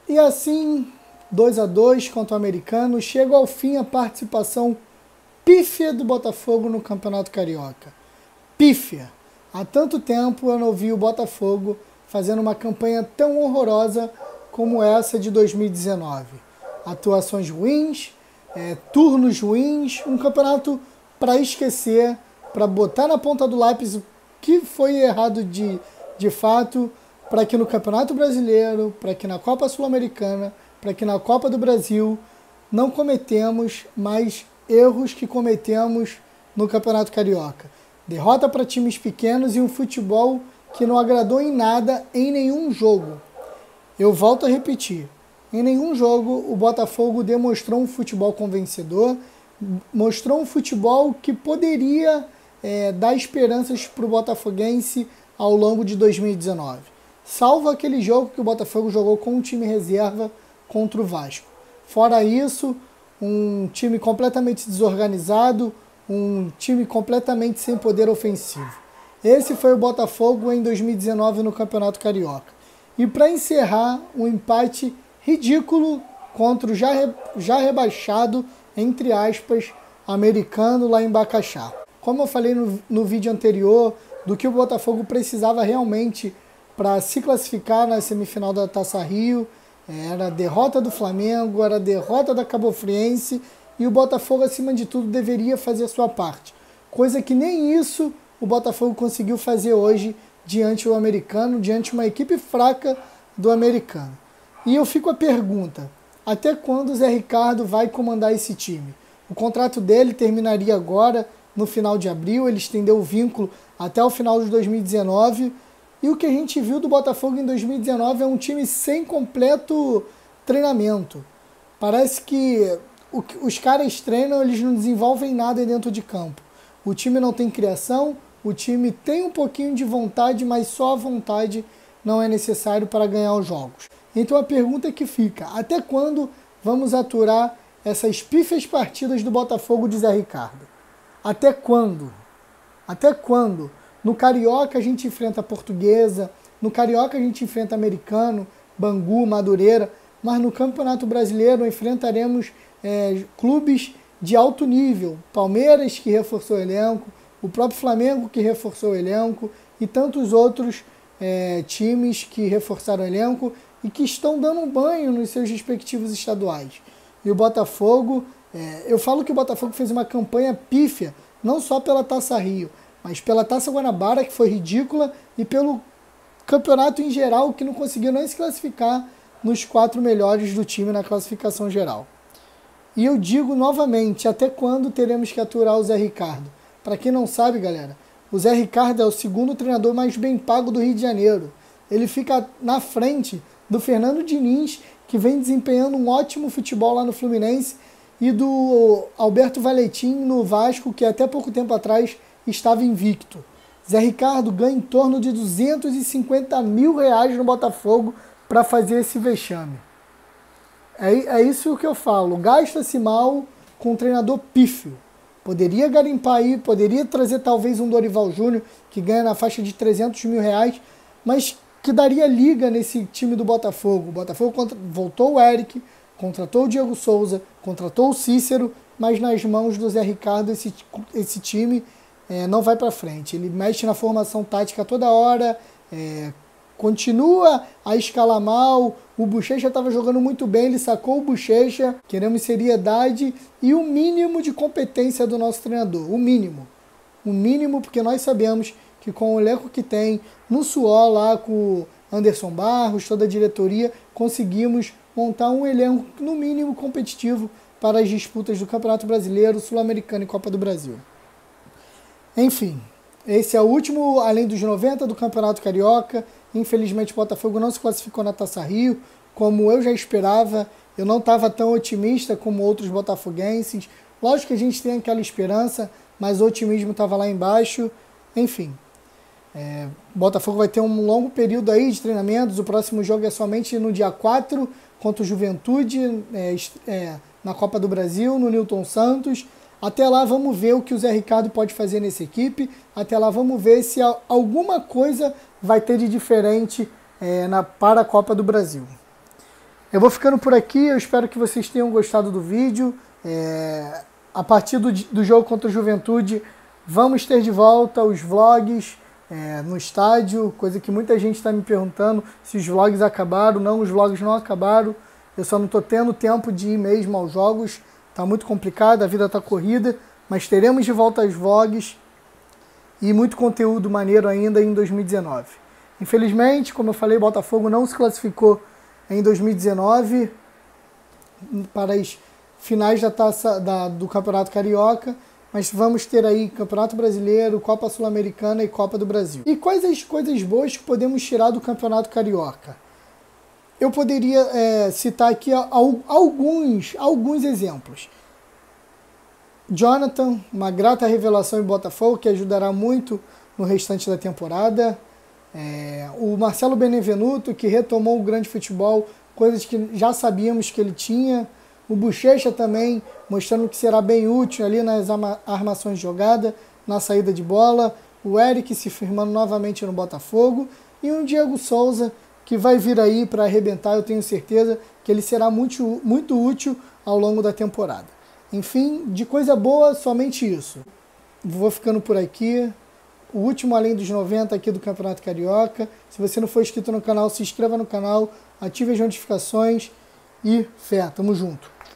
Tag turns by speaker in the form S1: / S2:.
S1: E assim, 2-2 contra o Americano, chega ao fim a participação pífia do Botafogo no Campeonato Carioca. Pífia! Há tanto tempo eu não vi o Botafogo fazendo uma campanha tão horrorosa como essa de 2019. Atuações ruins, turnos ruins, um campeonato para esquecer, para botar na ponta do lápis o que foi errado de fato, para que no Campeonato Brasileiro, para que na Copa Sul-Americana, para que na Copa do Brasil não cometemos mais erros que cometemos no Campeonato Carioca. Derrota para times pequenos e um futebol que não agradou em nada em nenhum jogo. Eu volto a repetir, em nenhum jogo o Botafogo demonstrou um futebol convencedor, mostrou um futebol que poderia dar esperanças para o botafoguense ao longo de 2019. Salvo aquele jogo que o Botafogo jogou com um time reserva contra o Vasco. Fora isso, um time completamente desorganizado, um time completamente sem poder ofensivo. Esse foi o Botafogo em 2019 no Campeonato Carioca. E para encerrar, um empate ridículo contra o já rebaixado, entre aspas, Americano lá em Bacaxá. Como eu falei no vídeo anterior, do que o Botafogo precisava realmente para se classificar na semifinal da Taça Rio, era a derrota do Flamengo, era a derrota da Cabo Friense, e o Botafogo, acima de tudo, deveria fazer a sua parte. Coisa que nem isso o Botafogo conseguiu fazer hoje diante do Americano, diante de uma equipe fraca do Americano. E eu fico a pergunta, até quando o Zé Ricardo vai comandar esse time? O contrato dele terminaria agora, no final de abril, ele estendeu o vínculo até o final de 2019, e o que a gente viu do Botafogo em 2019 é um time sem completo treinamento. Parece que os caras treinam, eles não desenvolvem nada dentro de campo. O time não tem criação, o time tem um pouquinho de vontade, mas só a vontade não é necessário para ganhar os jogos. Então a pergunta que fica, até quando vamos aturar essas pífias partidas do Botafogo de Zé Ricardo? Até quando? Até quando? No Carioca a gente enfrenta a Portuguesa, no Carioca a gente enfrenta Americano, Bangu, Madureira, mas no Campeonato Brasileiro enfrentaremos clubes de alto nível, Palmeiras que reforçou o elenco, o próprio Flamengo que reforçou o elenco e tantos outros times que reforçaram o elenco e que estão dando um banho nos seus respectivos estaduais. E o Botafogo, eu falo que o Botafogo fez uma campanha pífia, não só pela Taça Rio, mas pela Taça Guanabara, que foi ridícula, e pelo campeonato em geral, que não conseguiu nem se classificar nos 4 melhores do time na classificação geral. E eu digo novamente, até quando teremos que aturar o Zé Ricardo? Para quem não sabe, galera, o Zé Ricardo é o segundo treinador mais bem pago do Rio de Janeiro. Ele fica na frente do Fernando Diniz, que vem desempenhando um ótimo futebol lá no Fluminense, e do Alberto Valentim no Vasco, que até pouco tempo atrás estava invicto. Zé Ricardo ganha em torno de R$250 mil no Botafogo para fazer esse vexame. É isso que eu falo, gasta-se mal com um treinador pífio. Poderia garimpar aí, poderia trazer talvez um Dorival Júnior, que ganha na faixa de R$300 mil, mas que daria liga nesse time do Botafogo. O Botafogo voltou o Eric, contratou o Diego Souza, contratou o Cícero, mas nas mãos do Zé Ricardo esse time não vai para frente. Ele mexe na formação tática toda hora, continua a escalar mal. O Bochecha estava jogando muito bem, ele sacou o Bochecha. Queremos seriedade e o mínimo de competência do nosso treinador. O mínimo, porque nós sabemos que com o elenco que tem, no suor lá com o Anderson Barros, toda a diretoria, conseguimos montar um elenco no mínimo competitivo para as disputas do Campeonato Brasileiro, Sul-Americano e Copa do Brasil. Enfim, esse é o último, além dos 90 do Campeonato Carioca. Infelizmente o Botafogo não se classificou na Taça Rio, como eu já esperava. Eu não estava tão otimista como outros botafoguenses. Lógico que a gente tem aquela esperança, mas o otimismo estava lá embaixo. Enfim, o Botafogo vai ter um longo período aí de treinamentos. O próximo jogo é somente no dia 4 contra o Juventude, na Copa do Brasil, no Newton Santos. Até lá vamos ver o que o Zé Ricardo pode fazer nessa equipe. Até lá vamos ver se alguma coisa vai ter de diferente para a Copa do Brasil. Eu vou ficando por aqui, eu espero que vocês tenham gostado do vídeo. A partir do jogo contra o Juventude, vamos ter de volta os vlogs no estádio, coisa que muita gente está me perguntando se os vlogs acabaram. Não, os vlogs não acabaram, eu só não estou tendo tempo de ir mesmo aos jogos, está muito complicado, a vida está corrida, mas teremos de volta os vlogs e muito conteúdo maneiro ainda em 2019. Infelizmente, como eu falei, o Botafogo não se classificou em 2019 para as finais da taça do Campeonato Carioca, mas vamos ter aí Campeonato Brasileiro, Copa Sul-Americana e Copa do Brasil. E quais as coisas boas que podemos tirar do Campeonato Carioca? Eu poderia citar aqui alguns exemplos. Jonathan, uma grata revelação em Botafogo, que ajudará muito no restante da temporada. O Marcelo Benevenuto, que retomou o grande futebol, coisas que já sabíamos que ele tinha. O Bochecha também, mostrando que será bem útil ali nas armações de jogada, na saída de bola. O Eric se firmando novamente no Botafogo. E um Diego Souza, que vai vir aí para arrebentar, eu tenho certeza que ele será muito, muito útil ao longo da temporada. Enfim, de coisa boa, somente isso. Vou ficando por aqui. O último Além dos 90 aqui do Campeonato Carioca. Se você não for inscrito no canal, se inscreva no canal, ative as notificações e fé, tamo junto.